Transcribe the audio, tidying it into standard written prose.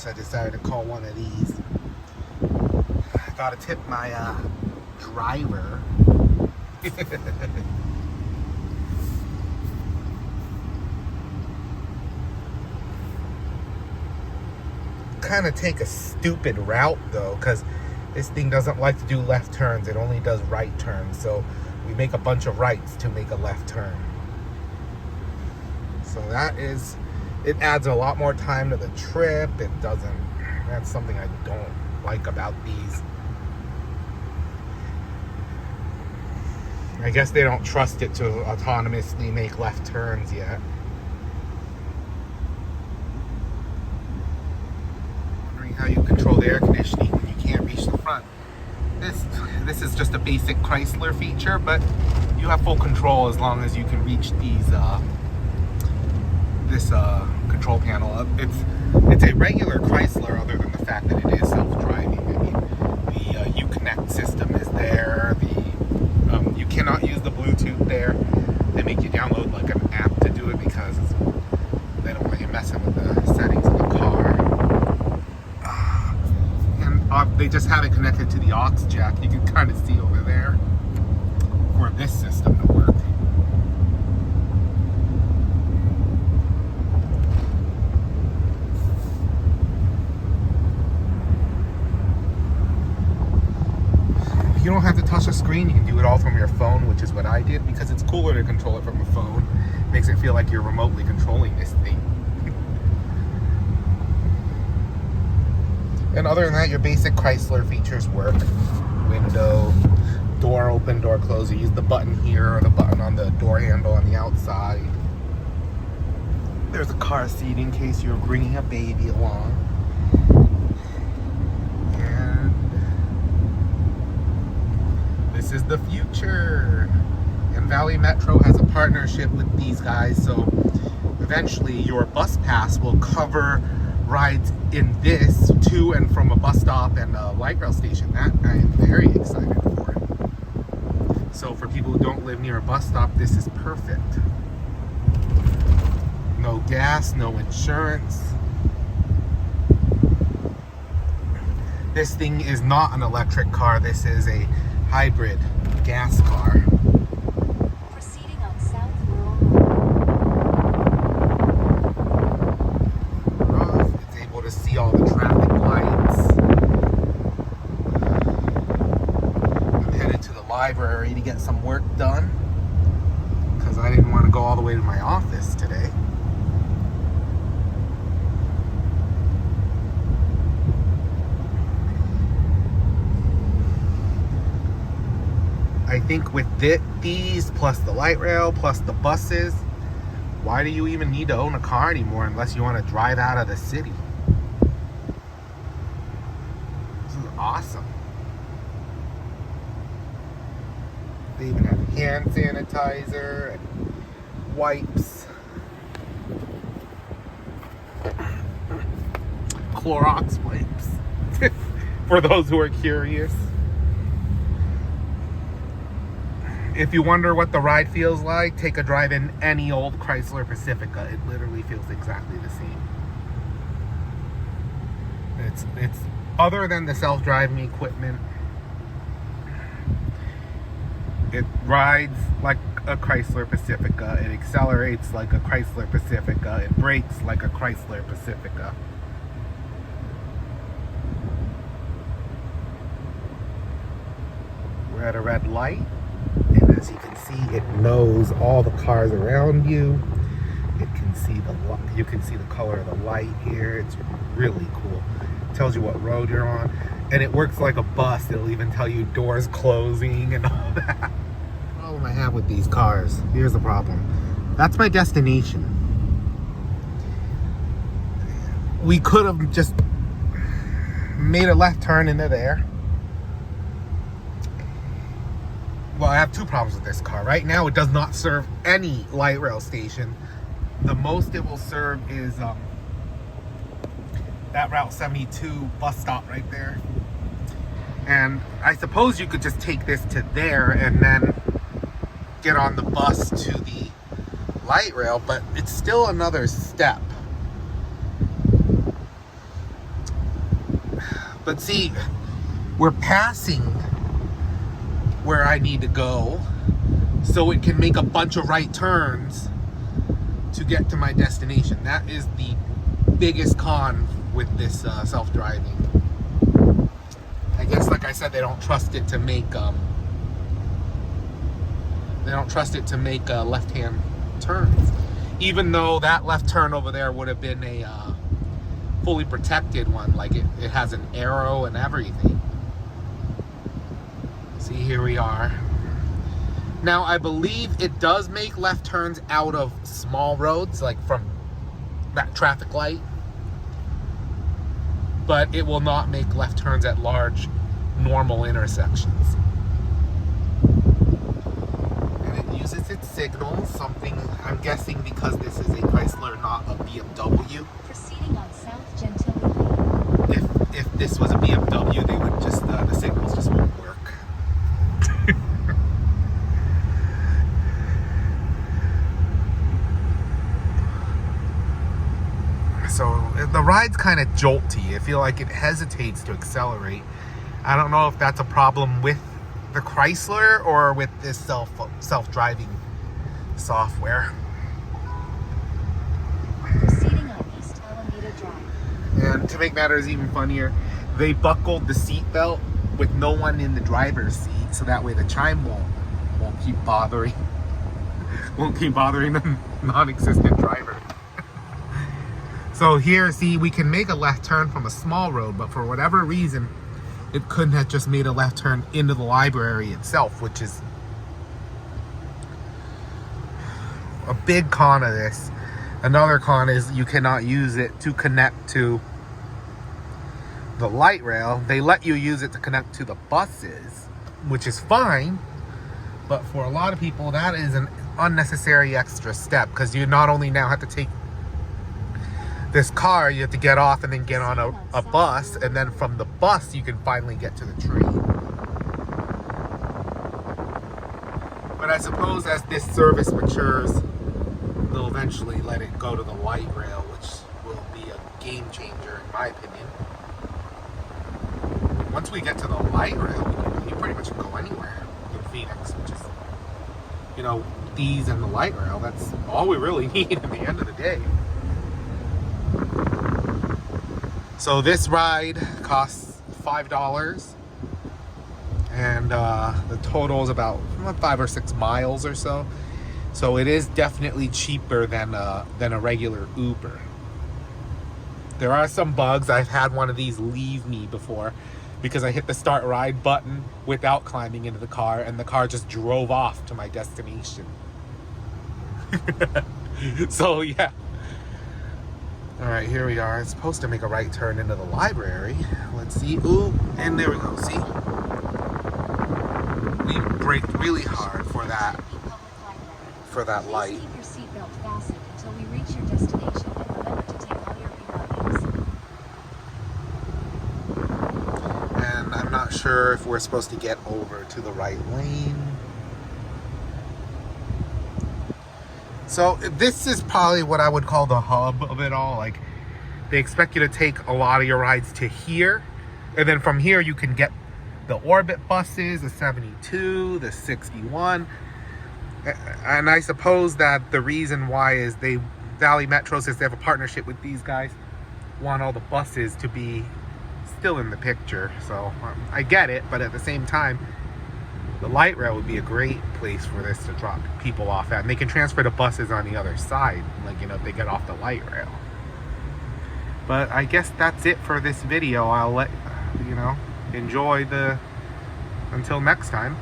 I decided to call one of these. I gotta tip my driver. Kind of take a stupid route though, because this thing doesn't like to do left turns. It only does right turns. So we make a bunch of rights to make a left turn. So it adds a lot more time to the trip. That's something I don't like about these. I guess they don't trust it to autonomously make left turns yet. Wondering how you control the air conditioning when you can't reach the front. This is just a basic Chrysler feature, but you have full control as long as you can reach this control panel. It's a regular Chrysler, other than the fact that it is self-driving. I mean, the Uconnect system is there. You cannot use the Bluetooth there. They make you download like an app to do it because they don't want you messing with the settings of the car. And they just have it connected to the aux jack. You can kind of see over there for this system to work. You don't have to touch the screen. You can do it all from your phone, which is what I did because it's cooler to control it from a phone. It makes it feel like you're remotely controlling this thing. And other than that, your basic Chrysler features work. Window, door open, door close. You use the button here or the button on the door handle on the outside. There's a car seat in case you're bringing a baby along. This is the future. And Valley Metro has a partnership with these guys, so eventually your bus pass will cover rides in this to and from a bus stop and a light rail station. That I am very excited for it. So for people who don't live near a bus stop, this is perfect. No gas, no insurance. This thing is not an electric car. This is a hybrid gas car. Proceeding on South Rural Road. It's able to see all the traffic lights. I'm headed to the library to get some work done because I didn't want to go all the way to my office today. I think with these, plus the light rail, plus the buses, why do you even need to own a car anymore unless you want to drive out of the city? This is awesome. They even have hand sanitizer and wipes. Clorox wipes. For those who are curious. If you wonder what the ride feels like, take a drive in any old Chrysler Pacifica. It literally feels exactly the same. It's other than the self-driving equipment, it rides like a Chrysler Pacifica. It accelerates like a Chrysler Pacifica. It brakes like a Chrysler Pacifica. We're at a red light. And as you can see, it knows all the cars around you. You can see the color of the light here. It's really cool. It tells you what road you're on, and it works like a bus. It'll even tell you doors closing and all that. The problem I have with these cars, here's the problem. That's my destination. We could have just made a left turn into there. Well, I have two problems with this car. Right now, it does not serve any light rail station. The most it will serve is that Route 72 bus stop right there. And I suppose you could just take this to there and then get on the bus to the light rail, but it's still another step. But see, we're passing where I need to go, so it can make a bunch of right turns to get to my destination. That is the biggest con with this self-driving. I guess, like I said, they don't trust it to make left-hand turns. Even though that left turn over there would have been a fully protected one, like it has an arrow and everything. See, here we are. Now, I believe it does make left turns out of small roads, like from that traffic light. But it will not make left turns at large, normal intersections. And it uses its signals, something, I'm guessing because this is a Chrysler, not a BMW. Proceeding on South Gentilly Lane. If this was a BMW, they would just, the signals just won't work. So the ride's kind of jolty. I feel like it hesitates to accelerate. I don't know if that's a problem with the Chrysler or with this self-driving software. Proceeding on East Alameda Drive. And to make matters even funnier, they buckled the seatbelt with no one in the driver's seat, so that way the chime won't keep bothering the non-existent driver. So here, see, we can make a left turn from a small road, but for whatever reason, it couldn't have just made a left turn into the library itself, which is a big con of this. Another con is you cannot use it to connect to the light rail. They let you use it to connect to the buses, which is fine, but for a lot of people, that is an unnecessary extra step, because you not only now have to take this car, you have to get off and then get on a bus, and then from the bus you can finally get to the train. But I suppose as this service matures, they'll eventually let it go to the light rail, which will be a game changer in my opinion. Once we get to the light rail, you pretty much can go anywhere in Phoenix, which is, you know, these and the light rail, that's all we really need at the end of the day. So this ride costs $5, and the total is about 5 or 6 miles or so. So it is definitely cheaper than a regular Uber. There are some bugs. I've had one of these leave me before because I hit the start ride button without climbing into the car, and the car just drove off to my destination. So yeah. All right, here we are. It's supposed to make a right turn into the library. Let's see. Ooh, and there we go. See? We braked really hard for that light. Please keep your seatbelt fastened until we reach your destination, and remember to take all your belongings. And I'm not sure if we're supposed to get over to the right lane. So this is probably what I would call the hub of it all. Like, they expect you to take a lot of your rides to here, and then from here you can get the Orbit buses, the 72, the 61. And I suppose that the reason why is Valley Metro, since they have a partnership with these guys, want all the buses to be still in the picture. So I get it, but at the same time, the light rail would be a great place for this to drop people off at. And they can transfer the buses on the other side, like, you know, if they get off the light rail. But I guess that's it for this video. I'll let, you know, enjoy until next time.